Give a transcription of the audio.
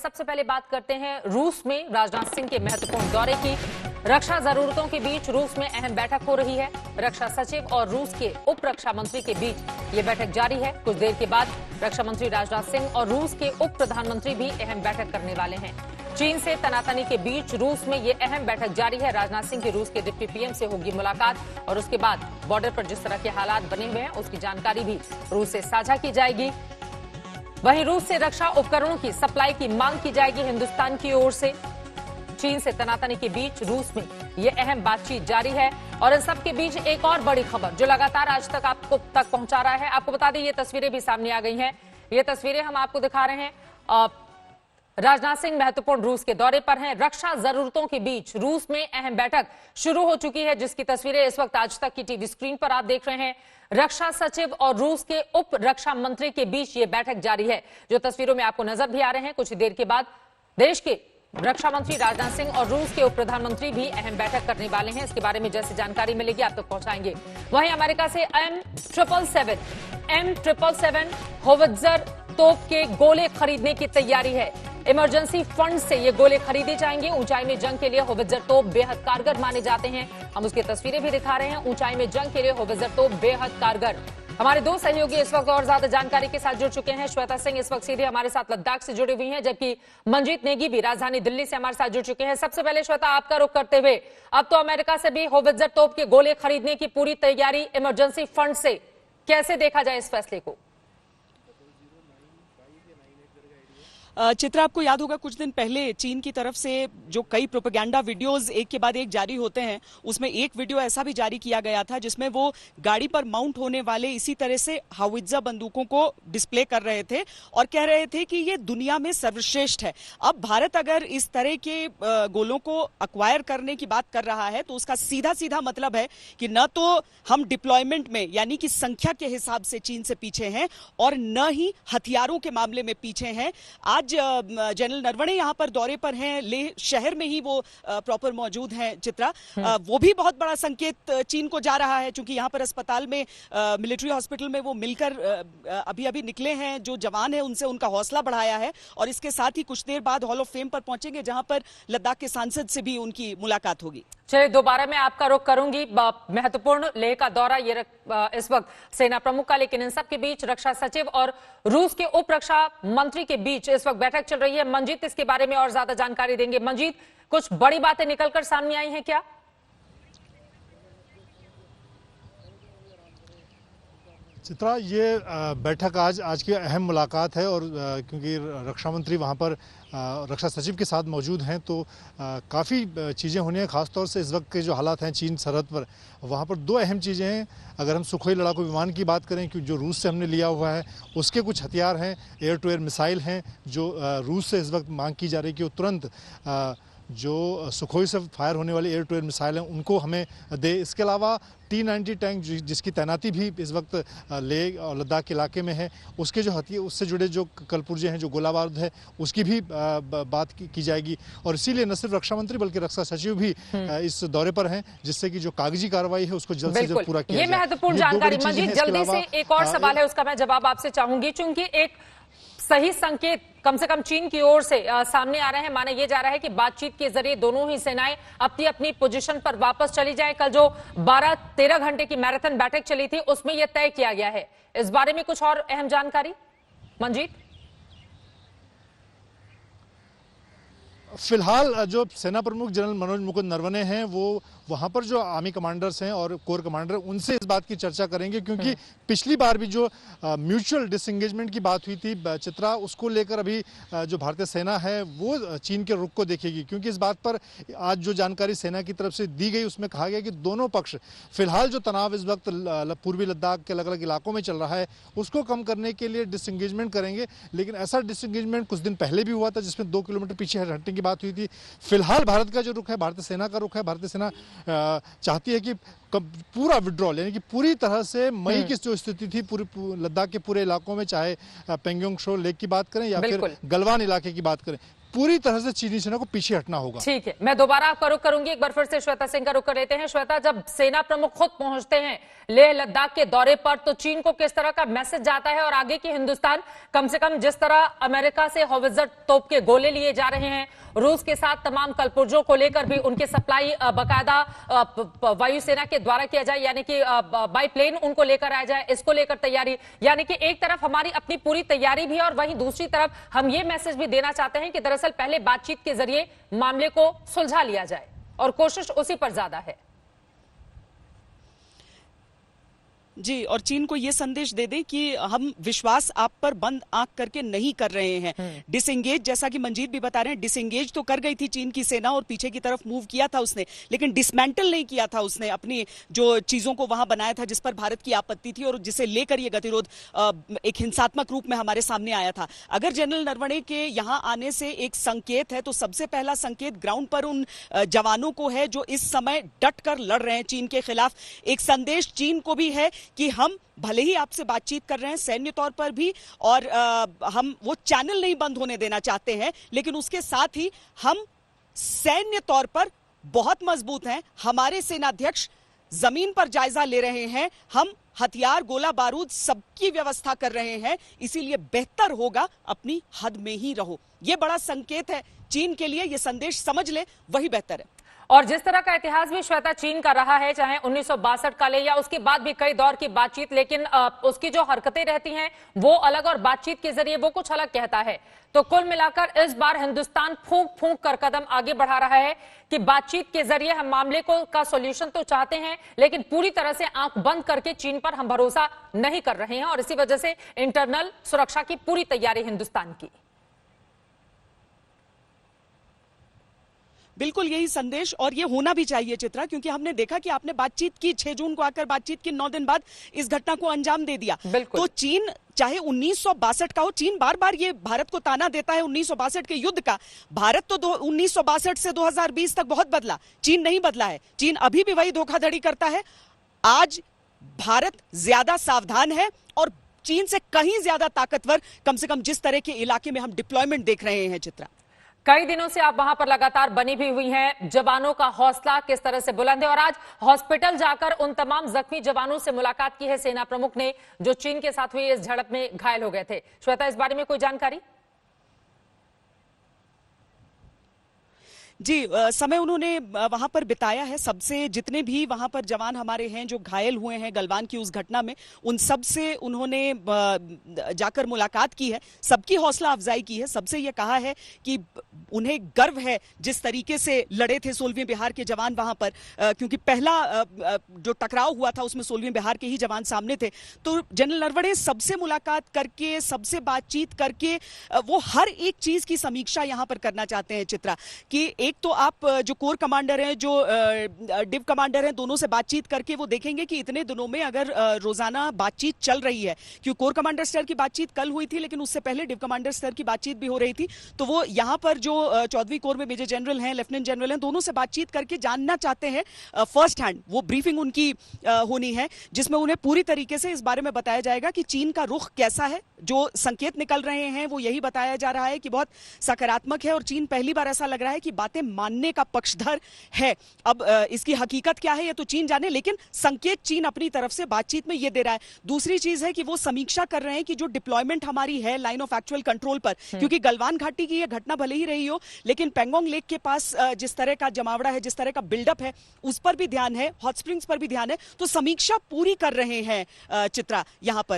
सबसे पहले बात करते हैं रूस में राजनाथ सिंह के महत्वपूर्ण दौरे की। रक्षा जरूरतों के बीच रूस में अहम बैठक हो रही है। रक्षा सचिव और रूस के उप रक्षा मंत्री के बीच ये बैठक जारी है। कुछ देर के बाद रक्षा मंत्री राजनाथ सिंह और रूस के उप प्रधानमंत्री भी अहम बैठक करने वाले हैं। चीन से तनातनी के बीच रूस में ये अहम बैठक जारी है। राजनाथ सिंह की रूस के डिप्टी पीएम से होगी मुलाकात और उसके बाद बॉर्डर पर जिस तरह के हालात बने हुए हैं उसकी जानकारी भी रूस से साझा की जाएगी। वहीं रूस से रक्षा उपकरणों की सप्लाई की मांग की जाएगी हिंदुस्तान की ओर से। चीन से तनातनी के बीच रूस में ये अहम बातचीत जारी है और इन सब के बीच एक और बड़ी खबर जो लगातार आज तक आपको तक पहुंचा रहा है। आपको बता दें ये तस्वीरें भी सामने आ गई हैं। ये तस्वीरें हम आपको दिखा रहे हैं। राजनाथ सिंह महत्वपूर्ण रूस के दौरे पर हैं। रक्षा जरूरतों के बीच रूस में अहम बैठक शुरू हो चुकी है, जिसकी तस्वीरें इस वक्त आज तक की टीवी स्क्रीन पर आप देख रहे हैं। रक्षा सचिव और रूस के उप रक्षा मंत्री के बीच ये बैठक जारी है, जो तस्वीरों में आपको नजर भी आ रहे हैं। कुछ देर के बाद देश के रक्षा मंत्री राजनाथ सिंह और रूस के उप प्रधानमंत्री भी अहम बैठक करने वाले हैं। इसके बारे में जैसे जानकारी मिलेगी आप तक पहुंचाएंगे। वहीं अमेरिका से M777 होवित्जर तोप के गोले खरीदने की तैयारी है। इमरजेंसी फंड से ये गोले खरीदे जाएंगे। ऊंचाई में जंग के लिए होवित्जर तोप बेहद कारगर माने जाते हैं। हम उसकी तस्वीरें भी दिखा रहे हैं। ऊंचाई में जंग के लिए होवित्जर तोप बेहद कारगर। हमारे दो सहयोगी इस वक्त और ज्यादा जानकारी के साथ जुड़ चुके हैं। श्वेता सिंह इस वक्त सीधे हमारे साथ लद्दाख से जुड़ी हुई हैं, जबकि मंजीत नेगी भी राजधानी दिल्ली से हमारे साथ जुड़ चुके हैं। सबसे पहले श्वेता, आपका रुख करते हुए, अब तो अमेरिका से भी होवित्जर तोप के गोले खरीदने की पूरी तैयारी इमरजेंसी फंड से, कैसे देखा जाए इस फैसले को? चित्रा, आपको याद होगा कुछ दिन पहले चीन की तरफ से जो कई प्रोपेगेंडा वीडियोस एक के बाद एक जारी होते हैं, उसमें एक वीडियो ऐसा भी जारी किया गया था जिसमें वो गाड़ी पर माउंट होने वाले इसी तरह से हावित्जर बंदूकों को डिस्प्ले कर रहे थे और कह रहे थे कि ये दुनिया में सर्वश्रेष्ठ है। अब भारत अगर इस तरह के गोलों को अक्वायर करने की बात कर रहा है तो उसका सीधा सीधा मतलब है कि न तो हम डिप्लॉयमेंट में यानी कि संख्या के हिसाब से चीन से पीछे हैं और न ही हथियारों के मामले में पीछे हैं। आज जनरल नरवणे यहां पर दौरे पर हैं, लेह शहर में ही वो प्रॉपर मौजूद हैं। चित्रा, वो भी बहुत बड़ा संकेत चीन को जा रहा है, क्योंकि यहां पर अस्पताल में मिलिट्री हॉस्पिटल में वो मिलकर अभी अभी निकले हैं। जो जवान है उनसे उनका हौसला बढ़ाया है और इसके साथ ही कुछ देर बाद हॉल ऑफ फेम पर पहुंचेंगे, जहां पर लद्दाख के सांसद से भी उनकी मुलाकात होगी। चलिए, दोबारा मैं आपका रुख करूंगी। महत्वपूर्ण लेह का दौरा ये इस वक्त सेना प्रमुख का, लेकिन इन सब के बीच रक्षा सचिव और रूस के उप रक्षा मंत्री के बीच इस वक्त बैठक चल रही है। मंजीत इसके बारे में और ज्यादा जानकारी देंगे। मंजीत, कुछ बड़ी बातें निकलकर सामने आई हैं क्या? चित्रा, ये बैठक आज की अहम मुलाकात है और क्योंकि रक्षा मंत्री वहाँ पर रक्षा सचिव के साथ मौजूद हैं तो काफ़ी चीज़ें होनी हैं। खासतौर से इस वक्त के जो हालात हैं चीन सरहद पर, वहाँ पर दो अहम चीज़ें हैं। अगर हम सुखोई लड़ाकू विमान की बात करें कि जो रूस से हमने लिया हुआ है, उसके कुछ हथियार हैं, एयर टू एयर मिसाइल हैं जो रूस से इस वक्त मांग की जा रही है कि वो तुरंत जो सुखोई से फायर होने वाली एयर टू एयर मिसाइल हैं उनको हमें दे। इसके अलावा T-90 टैंक जिसकी तैनाती भी इस वक्त लेह और लद्दाख के इलाके में है, उसके जो हथियार उससे जुड़े जो कलपुर्जे हैं, जो गोला बारूद है, उसकी भी बात की जाएगी। और इसीलिए न सिर्फ रक्षा मंत्री बल्कि रक्षा सचिव भी इस दौरे पर हैं, जिससे कि जो कागजी कार्रवाई है उसको जल्द से जल्द पूरा किया जाए। ये महत्वपूर्ण जानकारी। मंजीत, जल्दी से एक और सवाल है, उसका मैं जवाब आपसे चाहूंगी, चूंकि एक सही संकेत कम से कम चीन की ओर से सामने आ रहे हैं। माना यह जा रहा है कि बातचीत के जरिए दोनों ही सेनाएं अपनी अपनी पोजीशन पर वापस चली जाए। कल जो 12-13 घंटे की मैराथन बैठक चली थी उसमें यह तय किया गया है। इस बारे में कुछ और अहम जानकारी मंजीत? फिलहाल जो सेना प्रमुख जनरल मनोज मुकुंद नरवणे हैं वो वहाँ पर जो आर्मी कमांडर्स हैं और कोर कमांडर, उनसे इस बात की चर्चा करेंगे, क्योंकि पिछली बार भी जो म्यूचुअल डिसएंगेजमेंट की बात हुई थी चित्रा, उसको लेकर अभी जो भारतीय सेना है वो चीन के रुख को देखेगी। क्योंकि इस बात पर आज जो जानकारी सेना की तरफ से दी गई उसमें कहा गया कि दोनों पक्ष फिलहाल जो तनाव इस वक्त पूर्वी लद्दाख के अलग अलग इलाकों में चल रहा है उसको कम करने के लिए डिसएंगेजमेंट करेंगे। लेकिन ऐसा डिसएंगेजमेंट कुछ दिन पहले भी हुआ था जिसमें 2 किलोमीटर पीछे हटने की बात हुई थी। फिलहाल भारत का जो रुख है, भारतीय सेना का रुख है, भारतीय सेना चाहती है कि पूरा विड्रॉल, यानी कि पूरी तरह से मई की जो स्थिति थी पूरी लद्दाख के पूरे इलाकों में, चाहे पेंगोंग त्सो लेक की बात करें या फिर गलवान इलाके की बात करें, पूरी तरह से चीनी सेना को पीछे हटना होगा। ठीक है, मैं दोबारा आपका रुख करूंगी, एक बार फिर से श्वेता सिंह का रुख कर लेते हैं। श्वेता, जब सेना प्रमुख खुद पहुंचते हैं लेह लद्दाख के दौरे पर तो चीन को किस तरह का मैसेज जाता है और आगे की हिंदुस्तान कम से कम जिस तरह अमेरिका से हाउवित्जर तोप के गोले लिए जा रहे हैं, रूस के साथ तमाम कलपुर्जों को लेकर भी उनके सप्लाई बाकायदा वायुसेना के द्वारा किया जाए, यानी कि बाई प्लेन उनको लेकर आया जाए, इसको लेकर तैयारी, यानी कि एक तरफ हमारी अपनी पूरी तैयारी भी और वहीं दूसरी तरफ हम ये मैसेज भी देना चाहते हैं कि दरअसल पहले बातचीत के जरिए मामले को सुलझा लिया जाए और कोशिश उसी पर ज्यादा है। जी, और चीन को यह संदेश दे दें कि हम विश्वास आप पर बंद आंख करके नहीं कर रहे हैं। डिसएंगेज, जैसा कि मंजीत भी बता रहे हैं, डिसएंगेज तो कर गई थी चीन की सेना और पीछे की तरफ मूव किया था उसने, लेकिन डिसमेंटल नहीं किया था उसने अपनी जो चीजों को वहां बनाया था जिस पर भारत की आपत्ति थी और जिसे लेकर यह गतिरोध एक हिंसात्मक रूप में हमारे सामने आया था। अगर जनरल नरवणे के यहां आने से एक संकेत है तो सबसे पहला संकेत ग्राउंड पर उन जवानों को है जो इस समय डट कर लड़ रहे हैं चीन के खिलाफ। एक संदेश चीन को भी है कि हम भले ही आपसे बातचीत कर रहे हैं सैन्य तौर पर भी और हम वो चैनल नहीं बंद होने देना चाहते हैं, लेकिन उसके साथ ही हम सैन्य तौर पर बहुत मजबूत हैं। हमारे सेनाध्यक्ष जमीन पर जायजा ले रहे हैं, हम हथियार गोला बारूद सबकी व्यवस्था कर रहे हैं, इसीलिए बेहतर होगा अपनी हद में ही रहो। यह बड़ा संकेत है चीन के लिए, यह संदेश समझ ले वही बेहतर है। और जिस तरह का इतिहास भी श्वेता चीन का रहा है, चाहे 1962 का ले या उसके बाद भी कई दौर की बातचीत, लेकिन उसकी जो हरकतें रहती हैं वो अलग और बातचीत के जरिए वो कुछ अलग कहता है। तो कुल मिलाकर इस बार हिंदुस्तान फूंक फूंक कर कदम आगे बढ़ा रहा है कि बातचीत के जरिए हम मामले को का सॉल्यूशन तो चाहते हैं, लेकिन पूरी तरह से आंख बंद करके चीन पर हम भरोसा नहीं कर रहे हैं और इसी वजह से इंटरनल सुरक्षा की पूरी तैयारी हिंदुस्तान की। बिल्कुल यही संदेश और ये होना भी चाहिए चित्रा, क्योंकि हमने देखा कि आपने बातचीत की 6 जून को आकर बातचीत की 9 दिन बाद इस घटना को अंजाम दे दिया। तो चीन चाहे 1962 का हो, चीन बार बार ये भारत को ताना देता है 1962 के युद्ध का। भारत तो 1962 से 2020 तक बहुत बदला, चीन नहीं बदला है। चीन अभी भी वही धोखाधड़ी करता है। आज भारत ज्यादा सावधान है और चीन से कहीं ज्यादा ताकतवर, कम से कम जिस तरह के इलाके में हम डिप्लॉयमेंट देख रहे हैं चित्रा। कई दिनों से आप वहां पर लगातार बनी भी हुई हैं, जवानों का हौसला किस तरह से बुलंद है और आज हॉस्पिटल जाकर उन तमाम जख्मी जवानों से मुलाकात की है सेना प्रमुख ने जो चीन के साथ हुई इस झड़प में घायल हो गए थे। श्वेता, इस बारे में कोई जानकारी? जी, समय उन्होंने वहां पर बिताया है। सबसे जितने भी वहां पर जवान हमारे हैं जो घायल हुए हैं गलवान की उस घटना में, उन सब से उन्होंने जाकर मुलाकात की है, सबकी हौसला अफजाई की है। सबसे ये कहा है कि उन्हें गर्व है जिस तरीके से लड़े थे 16वीं बिहार के जवान वहां पर, क्योंकि पहला जो टकराव हुआ था उसमें 16वीं बिहार के ही जवान सामने थे। तो जनरल नरवणे सबसे मुलाकात करके, सबसे बातचीत करके वो हर एक चीज की समीक्षा यहां पर करना चाहते हैं चित्रा। कि एक तो आप जो कोर कमांडर हैं, जो डिव कमांडर हैं, दोनों से बातचीत करके वो देखेंगे कि इतने दिनों में अगर रोजाना बातचीत चल रही है, क्योंकि कोर कमांडर स्तर की बातचीत कल हुई थी लेकिन उससे पहले डिव कमांडर स्तर की बातचीत भी हो रही थी, तो वो यहाँ पर जो 14वीं कोर में मेजर जनरल हैं, लेफ्टिनेंट जनरल हैं, दोनों से बातचीत करके जानना चाहते हैं फर्स्ट हैंड। वो ब्रीफिंग उनकी होनी है जिसमें उन्हें पूरी तरीके से इस बारे में बताया जाएगा कि चीन का रुख कैसा है। जो संकेत निकल रहे हैं वो यही बताया जा रहा है कि बहुत सकारात्मक है और चीन पहली बार ऐसा लग रहा है कि बातें मानने का पक्षधर है। अब इसकी हकीकत क्या है ये तो चीन जाने, लेकिन संकेत चीन अपनी तरफ से बातचीत में ये दे रहा है। दूसरी चीज है कि वो समीक्षा कर रहे हैं कि जो डिप्लॉयमेंट हमारी है लाइन ऑफ एक्चुअल कंट्रोल पर, क्योंकि गलवान घाटी की ये घटना भले ही रही हो लेकिन पेंगोंग लेक के पास जिस तरह का जमावड़ा है, जिस तरह का बिल्डअप है, उस पर भी ध्यान है, हॉट स्प्रिंग्स पर भी ध्यान है। तो समीक्षा पूरी कर रहे हैं चित्रा यहां पर